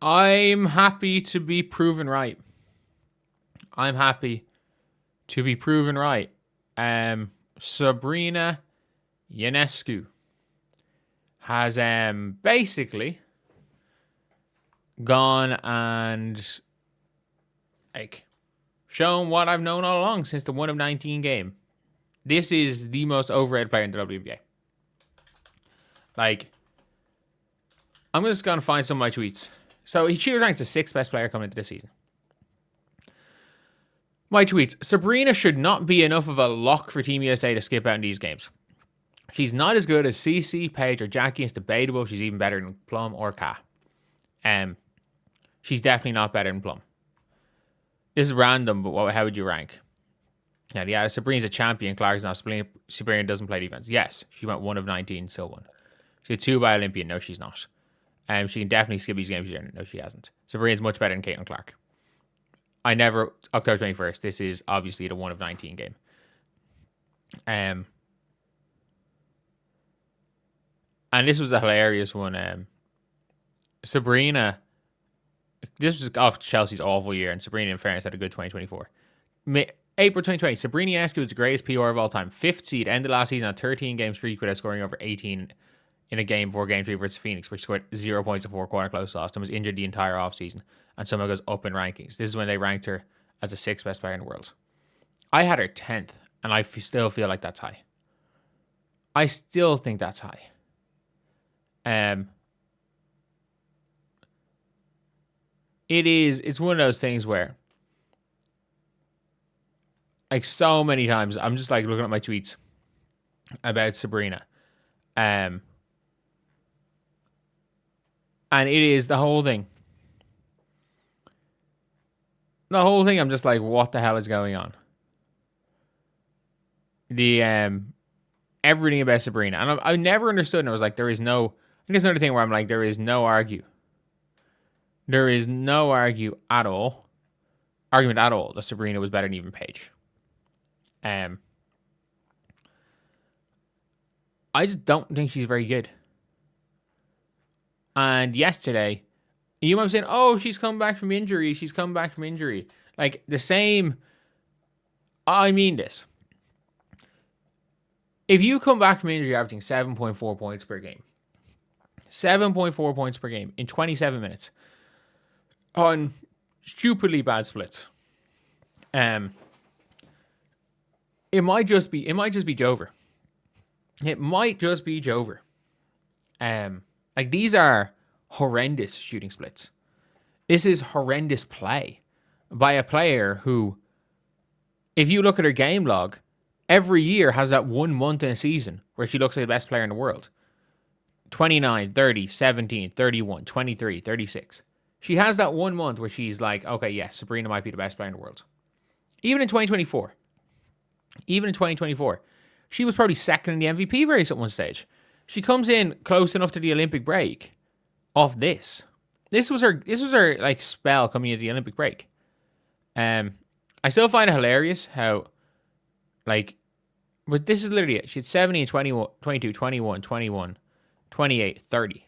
I'm happy to be proven right. I'm happy to be proven right. Sabrina Ionescu has basically gone and like shown what I've known all along since the 1 of 19 game. This is the most overrated player in the WNBA. Like, I'm just gonna find some of my tweets. So she was ranked the 6th best player coming into this season. My tweets: Sabrina should not be enough of a lock for Team USA to skip out in these games. She's not as good as CC, Paige, or Jackie. It's debatable she's even better than Plum or Ka. She's definitely not better than Plum. This is random, but how would you rank? Yeah, Sabrina's a champion. Clark's not. Sabrina doesn't play defense. Yes, she went 1 of 19, so won. She's a 2 by Olympian. No, she's not. She can definitely skip these games. No, she hasn't. Sabrina's much better than Caitlin Clark. October 21st. This is obviously the 1 of 19 game. And this was a hilarious one. Sabrina, this was off Chelsea's awful year, and Sabrina, in fairness, had a good 2024. April 2020, Sabrina Ionescu was the greatest PR of all time. 5th seed, ended last season on 13-game streak without scoring over 18 in a game before Game 3 versus Phoenix, which scored 0 points in 4 quarter close loss and was injured the entire offseason, and somehow goes up in rankings. This is when they ranked her as the 6th best player in the world. I had her 10th, and I still feel like that's high. I still think that's high. It's one of those things where, like, so many times I'm just like looking at my tweets about Sabrina. And it is the whole thing. The whole thing, I'm just like, what the hell is going on? The everything about Sabrina. And I never understood, and I was like, there is no, I think it's another thing where I'm like, there is no argue. There is no argument at all that Sabrina was better than even Paige. I just don't think she's very good. And yesterday, you might be saying, oh, she's come back from injury. Like, the same. I mean this. If you come back from injury averaging 7.4 points per game, 7.4 points per game in 27 minutes on stupidly bad splits, it might just be Jover. It might just be Jover. Like, these are horrendous shooting splits. This is horrendous play by a player who, if you look at her game log, every year has that 1 month in a season where she looks like the best player in the world. 29, 30, 17, 31, 23, 36. She has that 1 month where she's like, okay, yes, Sabrina might be the best player in the world. Even in 2024, she was probably second in the MVP race at one stage. She comes in close enough to the Olympic break off this. This was her like spell coming into the Olympic break. I still find it hilarious how, like, but this is literally it. She had 70 and 21, 22, 21, 21, 28, 30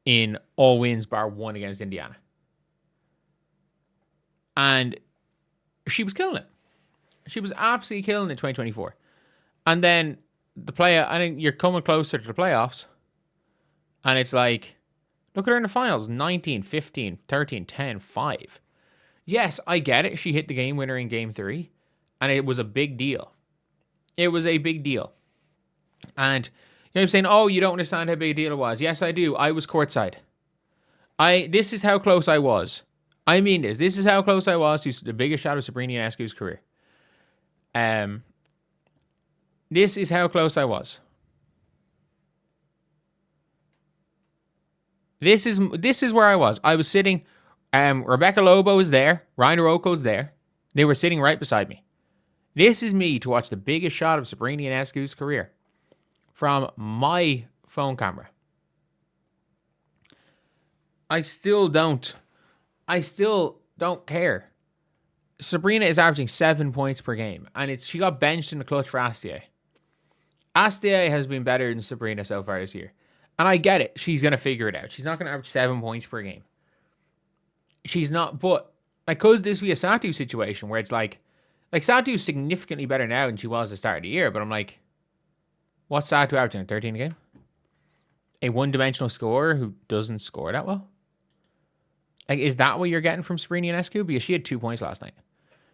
in all wins bar 1 against Indiana. And she was killing it. She was absolutely killing it in 2024. And then I think you're coming closer to the playoffs. And it's like, look at her in the finals. 19, 15, 13, 10, 5. Yes, I get it. She hit the game winner in game 3. And it was a big deal. It was a big deal. And I'm saying, oh, you don't understand how big a deal it was. Yes, I do. I was courtside. This is how close I was. I mean this. This is how close I was to the biggest shot of Sabrina Ionescu's career. This is how close I was. This is where I was. I was sitting. Rebecca Lobo was there. Ryan Oroko was there. They were sitting right beside me. This is me to watch the biggest shot of Sabrina Ionescu's career from my phone camera. I still don't care. Sabrina is averaging 7 points per game, and she got benched in the clutch for Astier. Astier has been better than Sabrina so far this year. And I get it. She's going to figure it out. She's not going to average 7 points per game. she's not. But like, could this be a Satu situation where it's like Satu's significantly better now than she was at the start of the year? But I'm like, what's Satu averaging? 13 a game? A one-dimensional scorer who doesn't score that well? Like, is that what you're getting from Sabrina Ionescu? Because she had 2 points last night.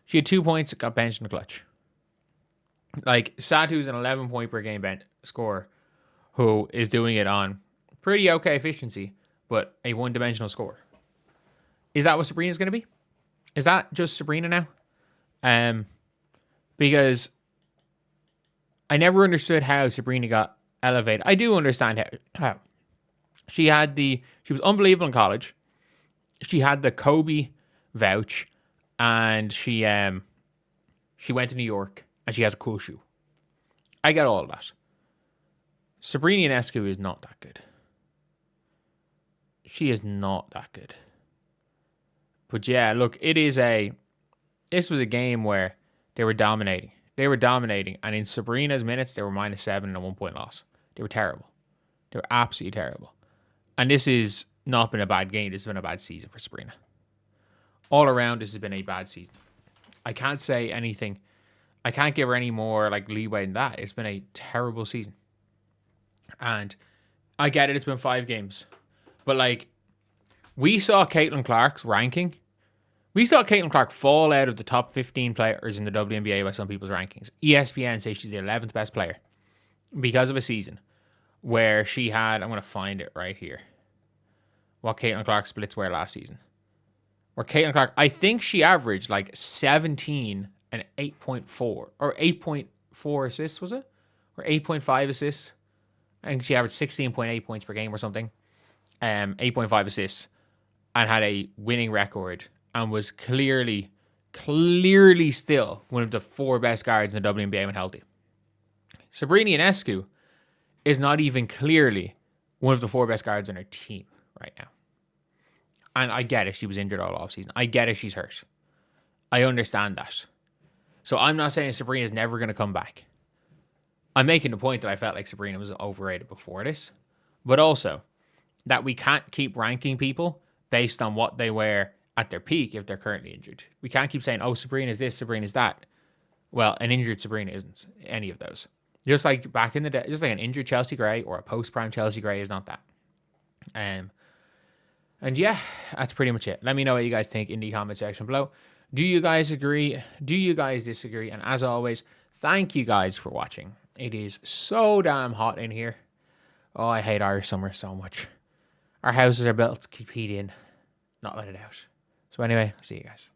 She had 2 points, got benched in the clutch. Like, Satu's an 11-point per game scorer who is doing it on pretty okay efficiency, but a one-dimensional scorer. Is that what Sabrina's going to be? Is that just Sabrina now? Because I never understood how Sabrina got elevated. I do understand how. She was unbelievable in college. She had the Kobe vouch, and she went to New York, and she has a cool shoe. I get all of that. Sabrina Ionescu is not that good. She is not that good. But yeah, look, this was a game where they were dominating. And in Sabrina's minutes, they were -7 and a 1-point loss. They were terrible. They were absolutely terrible. And this has not been a bad game. This has been a bad season for Sabrina. All around, this has been a bad season. I can't say anything. I can't give her any more like leeway than that. It's been a terrible season. And I get it. It's been 5 games. But like, we saw Caitlin Clark's ranking. We saw Caitlin Clark fall out of the top 15 players in the WNBA by some people's rankings. ESPN says she's the 11th best player because of a season where she had, I'm going to find it right here, what Caitlin Clark splits were last season. Where Caitlin Clark, I think she averaged like 17 and 8.4 or 8.4 assists, was it? Or 8.5 assists. I think she averaged 16.8 points per game or something. 8.5 assists and had a winning record and was clearly still one of the 4 best guards in the WNBA when healthy. Sabrina Ionescu is not even clearly one of the 4 best guards on her team right now. And I get it, she was injured all offseason. I get it, she's hurt. I understand that. So I'm not saying Sabrina's never going to come back. I'm making the point that I felt like Sabrina was overrated before this. But also, that we can't keep ranking people based on what they were at their peak if they're currently injured. We can't keep saying, oh, Sabrina's this, Sabrina's that. Well, an injured Sabrina isn't any of those. Just like back in the day, just like an injured Chelsea Gray or a post-prime Chelsea Gray is not that. And yeah, that's pretty much it. Let me know what you guys think in the comment section below. Do you guys agree? Do you guys disagree? And as always, thank you guys for watching. It is so damn hot in here. Oh, I hate Irish summer so much. Our houses are built to keep heat in, not let it out. So anyway, I'll see you guys.